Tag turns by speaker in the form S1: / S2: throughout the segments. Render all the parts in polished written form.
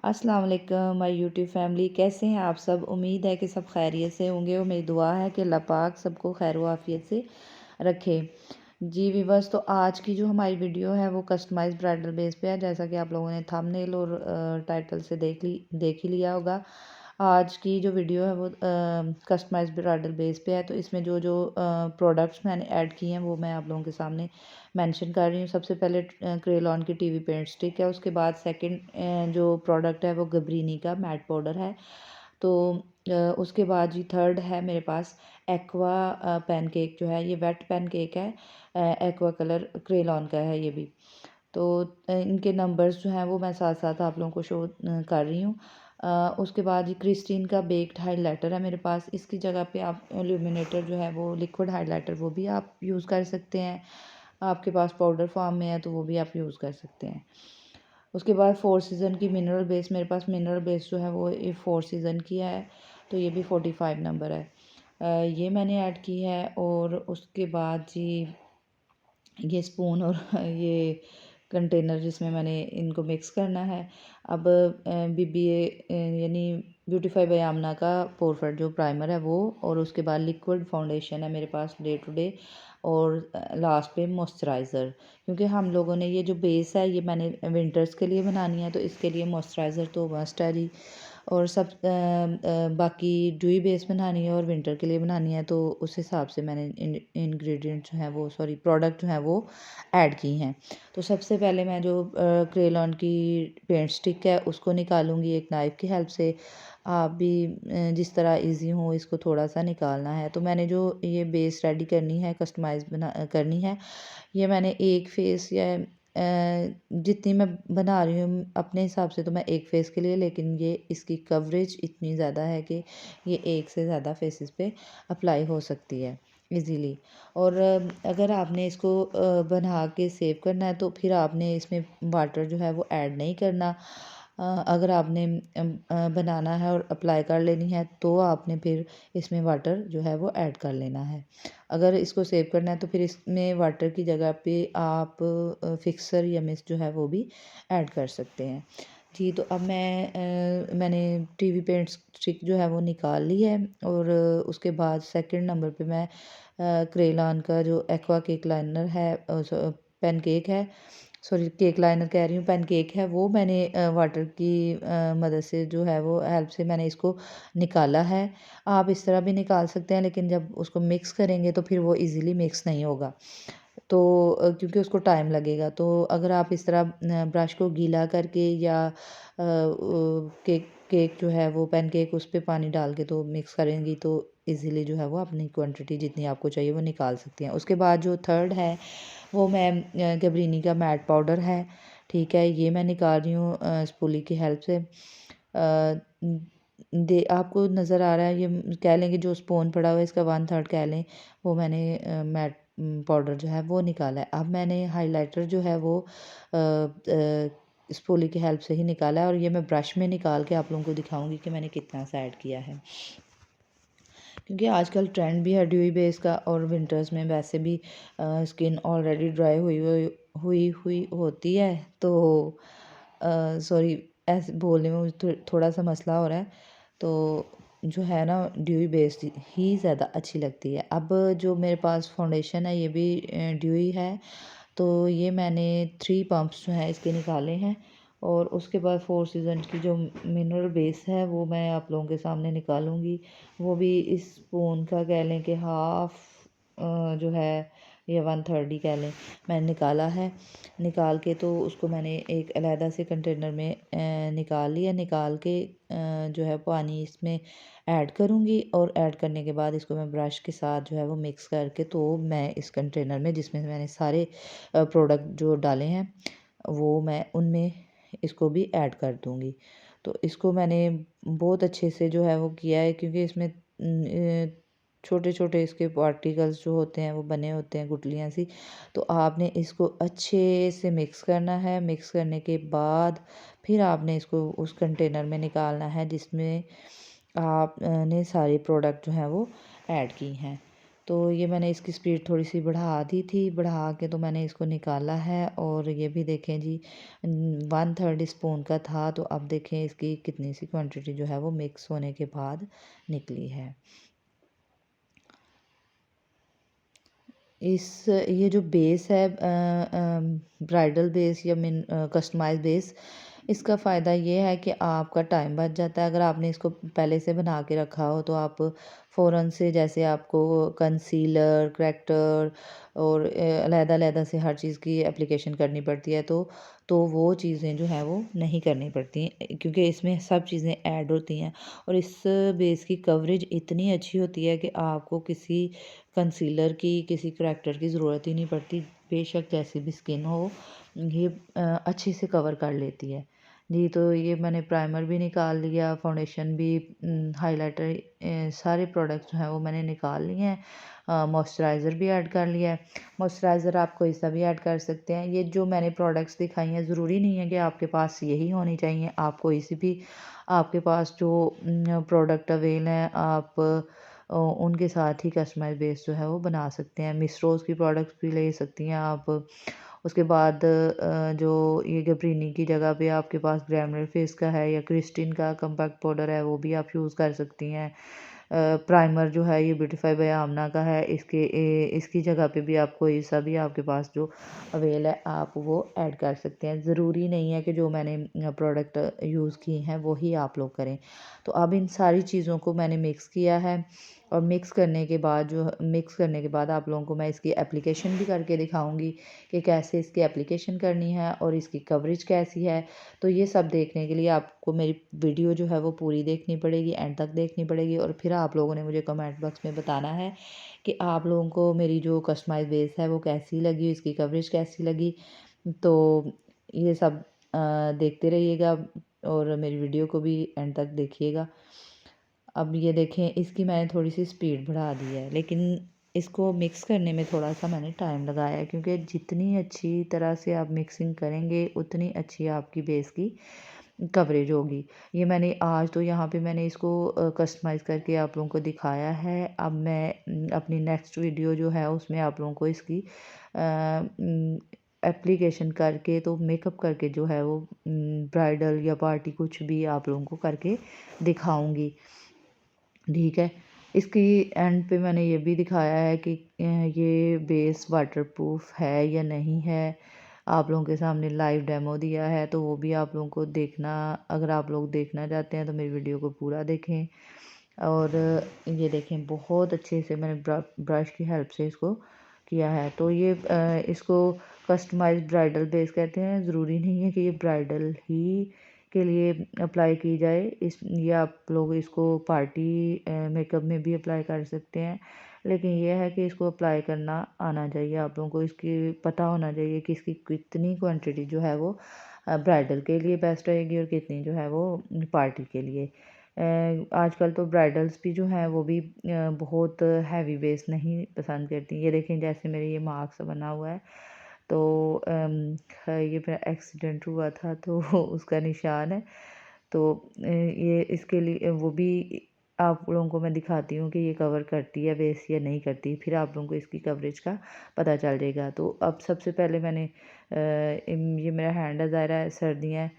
S1: अस्सलाम वालेकुम my YouTube family, कैसे हैं आप सब। उम्मीद है कि सब खैरियत से होंगे और मेरी दुआ है कि अल्लाह पाक सबको खैर आफियत से रखे। जी वीवर्स, तो आज की जो हमारी वीडियो है वो कस्टमाइज ब्राइडल बेस पे है। जैसा कि आप लोगों ने थंबनेल और टाइटल से देख ही लिया होगा। आज की जो वीडियो है वो कस्टमाइज ब्राइडल बेस पे है। तो इसमें जो जो प्रोडक्ट्स मैंने ऐड किए हैं वो मैं आप लोगों के सामने मेंशन कर रही हूँ। सबसे पहले क्रेलॉन की टीवी पेंट स्टिक है। उसके बाद सेकंड जो प्रोडक्ट है वो गबरीनी का मैट पाउडर है। तो उसके बाद जी थर्ड है मेरे पास एक्वा पैनकेक जो है, ये वेट पैनकेक है। एक्वा कलर क्रेलॉन का है ये भी। तो इनके नंबर्स जो हैं वो मैं साथ साथ आप लोगों को शो कर रही हूँ। उसके बाद ये क्रिस्टीन का बेक्ड हाइलाइटर है मेरे पास। इसकी जगह पे आप इल्यूमिनेटर जो है वो लिक्विड हाइलाइटर वो भी आप यूज़ कर सकते हैं। आपके पास पाउडर फॉर्म में है तो वो भी आप यूज़ कर सकते हैं। उसके बाद फोर सीज़न की मिनरल बेस, मेरे पास मिनरल बेस जो है वो ये फोर सीज़न की है। तो ये भी 45 नंबर है। ये मैंने ऐड की है। और उसके बाद जी ये स्पून और ये कंटेनर जिसमें मैंने इनको मिक्स करना है। अब बीबीए यानी ब्यूटीफाई बाय आमना का पोरफेट जो प्राइमर है वो, और उसके बाद लिक्विड फाउंडेशन है मेरे पास डे टू डे, और लास्ट पे मॉइस्चराइज़र। क्योंकि हम लोगों ने ये जो बेस है ये मैंने विंटर्स के लिए बनानी है तो इसके लिए मॉइस्चराइज़र तो मस्ट है जी। और सब बाकी ड्यूई बेस बनानी है और विंटर के लिए बनानी है तो उस हिसाब से मैंने इंग्रेडिएंट जो है वो प्रोडक्ट जो है वो ऐड की हैं। तो सबसे पहले मैं जो क्रेलॉन की पेंट स्टिक है उसको निकालूंगी एक नाइफ़ की हेल्प से। आप भी जिस तरह इजी हो इसको थोड़ा सा निकालना है। तो मैंने जो ये बेस रेडी करनी है, कस्टमाइज करनी है, ये मैंने एक फेस या जितनी मैं बना रही हूँ अपने हिसाब से तो मैं एक फेस के लिए, लेकिन ये इसकी कवरेज इतनी ज़्यादा है कि ये एक से ज़्यादा फेसेस पे अप्लाई हो सकती है इजीली। और अगर आपने इसको बना के सेव करना है तो फिर आपने इसमें वाटर जो है वो ऐड नहीं करना। अगर आपने बनाना है और अप्लाई कर लेनी है तो आपने फिर इसमें वाटर जो है वो ऐड कर लेना है। अगर इसको सेव करना है तो फिर इसमें वाटर की जगह पे आप फिक्सर या मिस्ट जो है वो भी ऐड कर सकते हैं। जी, तो अब मैंने टीवी पेंट स्टिक जो है वो निकाल ली है। और उसके बाद सेकंड नंबर पे मैं क्रेलॉन का जो एक्वा केक लाइनर है, पेनकेक है, सॉरी केक लाइनर कह रही हूँ, पेनकेक है, वो मैंने वाटर की मदद से जो है वो हेल्प से मैंने इसको निकाला है। आप इस तरह भी निकाल सकते हैं लेकिन जब उसको मिक्स करेंगे तो फिर वो इजीली मिक्स नहीं होगा। तो क्योंकि उसको टाइम लगेगा। तो अगर आप इस तरह ब्रश को गीला करके या केक केक जो है वो पैनकेक उस पे पानी डाल के तो मिक्स करेंगी तो इजीली जो है वो अपनी क्वांटिटी जितनी आपको चाहिए वो निकाल सकती हैं। उसके बाद जो थर्ड है वो मैं गबरीनी का मैट पाउडर है, ठीक है, ये मैं निकाल रही हूँ स्पूली की हेल्प से। दे आपको नज़र आ रहा है, ये कह लें कि जो स्पून पड़ा हुआ है इसका वन थर्ड कह लें, वो मैंने मैट पाउडर जो है वो निकाला है। अब मैंने हाइलाइटर जो है वो स्पूली की हेल्प से ही निकाला है और ये मैं ब्रश में निकाल के आप लोगों को दिखाऊंगी कि मैंने कितना सा ऐड किया है। क्योंकि आजकल ट्रेंड भी है ड्यूई बेस का और विंटर्स में वैसे भी स्किन ऑलरेडी ड्राई हुई हुई होती है। तो सॉरी, ऐसे बोलने में मुझे थोड़ा सा मसला हो रहा है। तो जो है ना ड्यूई बेस ही ज़्यादा अच्छी लगती है। अब जो मेरे पास फाउंडेशन है ये भी ड्यूई है। तो ये मैंने 3 पंप्स जो हैं इसके निकाले हैं। और उसके बाद फोर सीजन की जो मिनरल बेस है वो मैं आप लोगों के सामने निकालूंगी। वो भी इस स्पून का कह लें कि हाफ जो है या वन थर्ड ही कह लें, मैंने निकाला है। निकाल के तो उसको मैंने एक अलहदा से कंटेनर में निकाल लिया। निकाल के जो है पानी इसमें ऐड करूँगी और ऐड करने के बाद इसको मैं ब्रश के साथ जो है वो मिक्स करके तो मैं इस कंटेनर में जिसमें मैंने सारे प्रोडक्ट जो डाले हैं वो मैं उनमें इसको भी ऐड कर दूँगी। तो इसको मैंने बहुत अच्छे से जो है वो किया है क्योंकि इसमें छोटे छोटे इसके पार्टिकल्स जो होते हैं वो बने होते हैं गुठलियाँ सी। तो आपने इसको अच्छे से मिक्स करना है। मिक्स करने के बाद फिर आपने इसको उस कंटेनर में निकालना है जिसमें आपने सारे प्रोडक्ट जो हैं वो ऐड की हैं। तो ये मैंने इसकी स्पीड थोड़ी सी बढ़ा दी थी, बढ़ा के तो मैंने इसको निकाला है। और ये भी देखें जी 1/3 स्पून का था, तो अब देखें इसकी कितनी सी क्वांटिटी जो है वो मिक्स होने के बाद निकली है। ये जो बेस है ब्राइडल बेस या कस्टमाइज बेस, इसका फ़ायदा ये है कि आपका टाइम बच जाता है। अगर आपने इसको पहले से बना के रखा हो तो आप फ़ौरन से, जैसे आपको कंसीलर, करेक्टर और अलहदा-अलहदा से हर चीज़ की एप्लीकेशन करनी पड़ती है, तो वो चीज़ें जो हैं वो नहीं करनी पड़ती, क्योंकि इसमें सब चीज़ें ऐड होती हैं। और इस बेस की कवरेज इतनी अच्छी होती है कि आपको किसी कंसीलर की, किसी करेक्टर की ज़रूरत ही नहीं पड़ती। बेशक जैसी भी स्किन हो, ये अच्छे से कवर कर लेती है। जी, तो ये मैंने प्राइमर भी निकाल लिया, फाउंडेशन भी, हाइलाइटर, सारे प्रोडक्ट्स जो हैं वो मैंने निकाल लिए हैं। मॉइस्चराइज़र भी ऐड कर लिया है। मॉइस्चराइज़र आप कोई सा भी ऐड कर सकते हैं। ये जो मैंने प्रोडक्ट्स दिखाई हैं, ज़रूरी नहीं है कि आपके पास यही होनी चाहिए। आप कोई सी भी, आपके पास जो प्रोडक्ट अवेल हैं, आप उनके साथ ही कस्टमाइज़ बेस जो है वो बना सकते हैं। मिस रोज़ की प्रोडक्ट्स भी ले सकती हैं आप। उसके बाद जो ये गब्रीनी की जगह पे आपके पास ग्लैमर फेस का है या क्रिस्टिन का कॉम्पैक्ट पाउडर है, वो भी आप यूज़ कर सकती हैं। प्राइमर जो है ये ब्यूटीफाई बाय आमना का है। इसकी जगह पे भी आप कोई सा भी आपके पास जो अवेल है, आप वो ऐड कर सकते हैं। ज़रूरी नहीं है कि जो मैंने प्रोडक्ट यूज़ किए हैं वही आप लोग करें। तो अब इन सारी चीज़ों को मैंने मिक्स किया है, और मिक्स करने के बाद आप लोगों को मैं इसकी एप्लीकेशन भी करके दिखाऊंगी कि कैसे इसकी एप्लीकेशन करनी है और इसकी कवरेज कैसी है। तो ये सब देखने के लिए आपको मेरी वीडियो जो है वो पूरी देखनी पड़ेगी, एंड तक देखनी पड़ेगी। और फिर आप लोगों ने मुझे कमेंट बॉक्स में बताना है कि आप लोगों को मेरी जो कस्टमाइज बेस है वो कैसी लगी, इसकी कवरेज कैसी लगी। तो ये सब देखते रहिएगा और मेरी वीडियो को भी एंड तक देखिएगा। अब ये देखें, इसकी मैंने थोड़ी सी स्पीड बढ़ा दी है, लेकिन इसको मिक्स करने में थोड़ा सा मैंने टाइम लगाया है, क्योंकि जितनी अच्छी तरह से आप मिक्सिंग करेंगे उतनी अच्छी आपकी बेस की कवरेज होगी। ये मैंने आज तो यहाँ पे मैंने इसको कस्टमाइज़ करके आप लोगों को दिखाया है। अब मैं अपनी नेक्स्ट वीडियो जो है उसमें आप लोगों को इसकी एप्लीकेशन करके, तो मेकअप करके जो है वो ब्राइडल या पार्टी कुछ भी आप लोगों को करके दिखाऊंगी। ठीक है। इसकी एंड पे मैंने ये भी दिखाया है कि ये बेस वाटरप्रूफ है या नहीं है। आप लोगों के सामने लाइव डेमो दिया है, तो वो भी आप लोगों को देखना, अगर आप लोग देखना चाहते हैं तो मेरी वीडियो को पूरा देखें। और ये देखें, बहुत अच्छे से मैंने ब्रश की हेल्प से इसको किया है। तो ये इसको कस्टमाइज ब्राइडल बेस कहते हैं। ज़रूरी नहीं है कि ये ब्राइडल ही के लिए अप्लाई की जाए। ये आप लोग इसको पार्टी मेकअप में भी अप्लाई कर सकते हैं, लेकिन यह है कि इसको अप्लाई करना आना चाहिए। आप लोगों को इसकी पता होना चाहिए कि इसकी कितनी क्वांटिटी जो है वो ब्राइडल के लिए बेस्ट रहेगी और कितनी जो है वो पार्टी के लिए। आजकल तो ब्राइडल्स भी जो हैं वो भी बहुत हैवी बेस नहीं पसंद करती। ये देखें, जैसे मेरे ये मार्क्स बना हुआ है, तो ये मेरा एक्सीडेंट हुआ था तो उसका निशान है। तो ये इसके लिए वो भी आप लोगों को मैं दिखाती हूँ कि ये कवर करती है बेस या नहीं करती, फिर आप लोगों को इसकी कवरेज का पता चल जाएगा। तो अब सबसे पहले मैंने ये मेरा हैंड है, ज़ाहिर है सर्दियाँ हैं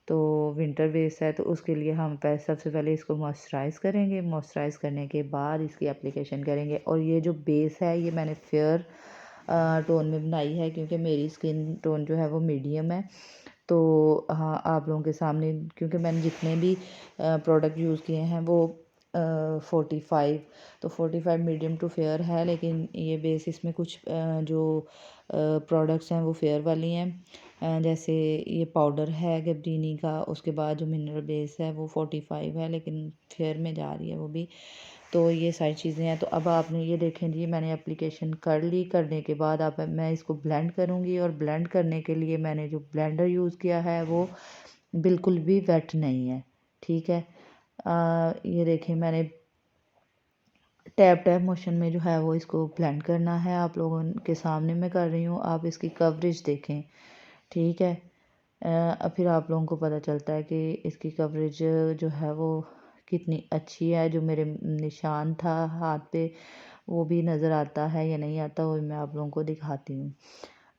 S1: तो विंटर बेस है, तो उसके लिए हम सबसे पहले इसको मॉइस्चराइज़ करेंगे। मॉइस्चराइज़ करने के बाद इसकी एप्लीकेशन करेंगे। और ये जो बेस है ये मैंने फेयर टोन में बनाई है, क्योंकि मेरी स्किन टोन जो है वो मीडियम है। तो हाँ, आप लोगों के सामने, क्योंकि मैंने जितने भी प्रोडक्ट यूज़ किए हैं वो 45, तो 45 मीडियम टू फेयर है, लेकिन ये बेस इसमें कुछ जो प्रोडक्ट्स हैं वो फेयर वाली हैं। जैसे ये पाउडर है गब्रीनी का, उसके बाद जो मिनरल बेस है वो 45 है, लेकिन फेयर में जा रही है वो भी। तो ये सारी चीज़ें हैं। तो अब आपने ये देखें जी, मैंने एप्लीकेशन कर ली। करने के बाद अब मैं इसको ब्लेंड करूँगी, और ब्लेंड करने के लिए मैंने जो ब्लेंडर यूज़ किया है वो बिल्कुल भी वेट नहीं है। ठीक है। ये देखें, मैंने टैप टैप मोशन में जो है वो इसको ब्लेंड करना है। आप लोगों के सामने मैं कर रही हूँ, आप इसकी कवरेज देखें। ठीक है। फिर आप लोगों को पता चलता है कि इसकी कवरेज जो है वो कितनी अच्छी है। जो मेरे निशान था हाथ पे वो भी नज़र आता है या नहीं आता, वो मैं आप लोगों को दिखाती हूँ।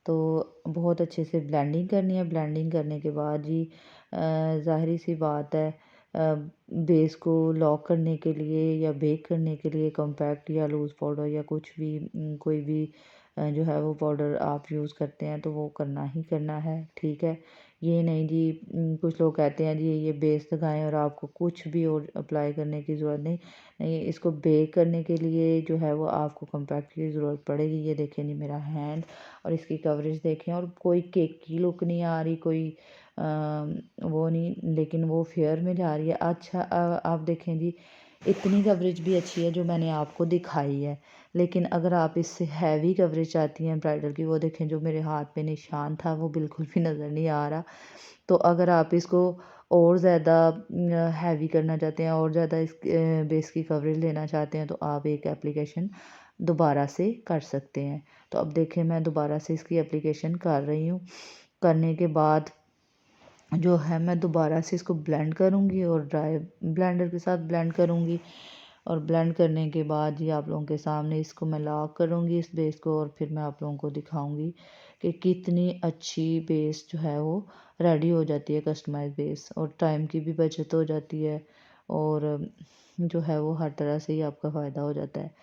S1: तो बहुत अच्छे से ब्लेंडिंग करनी है। ब्लेंडिंग करने के बाद जी ज़ाहिर सी बात है, बेस को लॉक करने के लिए या बेक करने के लिए कॉम्पैक्ट या लूज़ पाउडर या कुछ भी कोई भी जो है वो पाउडर आप यूज़ करते हैं तो वो करना ही करना है, ठीक है। ये नहीं जी कुछ लोग कहते हैं जी ये बेस लगाएं और आपको कुछ भी और अप्लाई करने की ज़रूरत नहीं। नहीं, इसको बेक करने के लिए जो है वो आपको कॉम्पैक्ट की ज़रूरत पड़ेगी। ये देखें जी मेरा हैंड और इसकी कवरेज देखें, और कोई केक की लुक नहीं आ रही, कोई वो नहीं, लेकिन वो फेयर में जा रही है। अच्छा आप देखें जी इतनी कवरेज भी अच्छी है जो मैंने आपको दिखाई है। लेकिन अगर आप इससे हैवी कवरेज चाहती हैं ब्राइडल की, वो देखें जो मेरे हाथ पे निशान था वो बिल्कुल भी नज़र नहीं आ रहा। तो अगर आप इसको और ज़्यादा हैवी करना चाहते हैं और ज़्यादा इस बेस की कवरेज लेना चाहते हैं तो आप एक एप्लीकेशन दोबारा से कर सकते हैं। तो अब देखें मैं दोबारा से इसकी एप्लीकेशन कर रही हूँ। करने के बाद जो है मैं दोबारा से इसको ब्लेंड करूँगी और ड्राई ब्लेंडर के साथ ब्लेंड करूँगी। और ब्लेंड करने के बाद ही आप लोगों के सामने इसको मैं लॉक करूँगी इस बेस को, और फिर मैं आप लोगों को दिखाऊँगी कि कितनी अच्छी बेस जो है वो रेडी हो जाती है, कस्टमाइज़ बेस। और टाइम की भी बचत हो जाती है और जो है वो हर तरह से ही आपका फ़ायदा हो जाता है।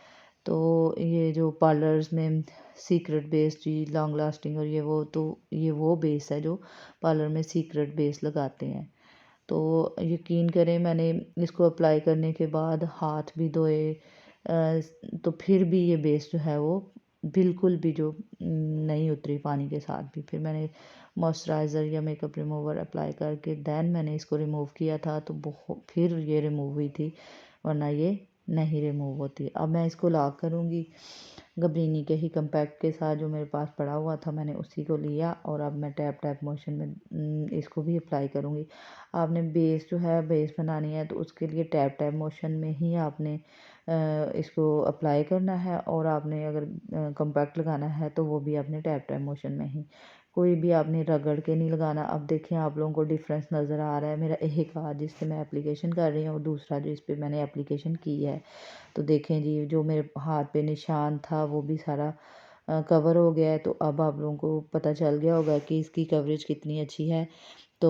S1: तो ये जो पार्लर्स में सीक्रेट बेस जी लॉन्ग लास्टिंग और ये वो बेस है जो पार्लर में सीक्रेट बेस लगाते हैं। तो यकीन करें मैंने इसको अप्लाई करने के बाद हाथ भी धोए तो फिर भी ये बेस जो है वो बिल्कुल भी जो नहीं उतरी पानी के साथ भी। फिर मैंने मॉइस्चराइज़र या मेकअप रिमूवर अप्लाई करके दैन मैंने इसको रिमूव किया था तो फिर ये रिमूव हुई थी, वरना ये नहीं रिमूव होती। अब मैं इसको लॉक करूँगी गबरीनी के ही कम्पैक्ट के साथ, जो मेरे पास पड़ा हुआ था मैंने उसी को लिया और अब मैं टैप टैप मोशन में इसको भी अप्लाई करूँगी। आपने बेस जो है बेस बनानी है तो उसके लिए टैप टैप मोशन में ही आपने इसको अप्लाई करना है, और आपने अगर कॉम्पैक्ट लगाना है तो वो भी आपने टैप टैप मोशन में ही, कोई भी आपने रगड़ के नहीं लगाना। अब देखें आप लोगों को डिफरेंस नज़र आ रहा है, मेरा एक हाथ जिस पे मैं एप्लीकेशन कर रही हूँ और दूसरा जो इस पर मैंने एप्लीकेशन की है। तो देखें जी जो मेरे हाथ पे निशान था वो भी सारा कवर हो गया है। तो अब आप लोगों को पता चल गया होगा कि इसकी कवरेज कितनी अच्छी है। तो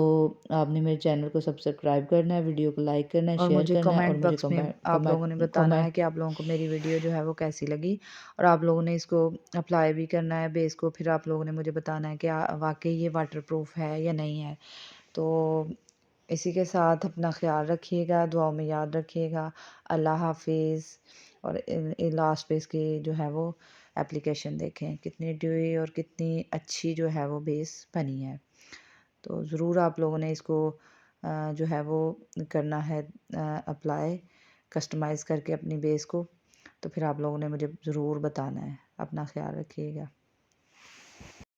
S1: आपने मेरे चैनल को सब्सक्राइब करना है, वीडियो को लाइक करना है,
S2: और
S1: शेयर
S2: मुझे
S1: करना है, और
S2: कमेंट
S1: मुझे
S2: बॉक्स में
S1: कमेंट
S2: आप लोगों ने
S1: कमेंट
S2: बताना है
S1: कमेंट
S2: कि आप लोगों को मेरी वीडियो जो है वो कैसी लगी, और आप लोगों ने इसको अप्लाई भी करना है बेस को। फिर आप लोगों ने मुझे बताना है कि वाकई ये वाटरप्रूफ है या नहीं है। तो इसी के साथ अपना ख्याल रखिएगा, दुआओं में याद रखिएगा। अल्लाह हाफिज़। और लास्ट पे इसकी जो है वो एप्लीकेशन देखें कितनी ड्यूई और कितनी अच्छी जो है वो बेस बनी है। तो ज़रूर आप लोगों ने इसको जो है वो करना है अप्लाई कस्टमाइज़ करके अपनी बेस को। तो फिर आप लोगों ने मुझे ज़रूर बताना है। अपना ख्याल रखिएगा।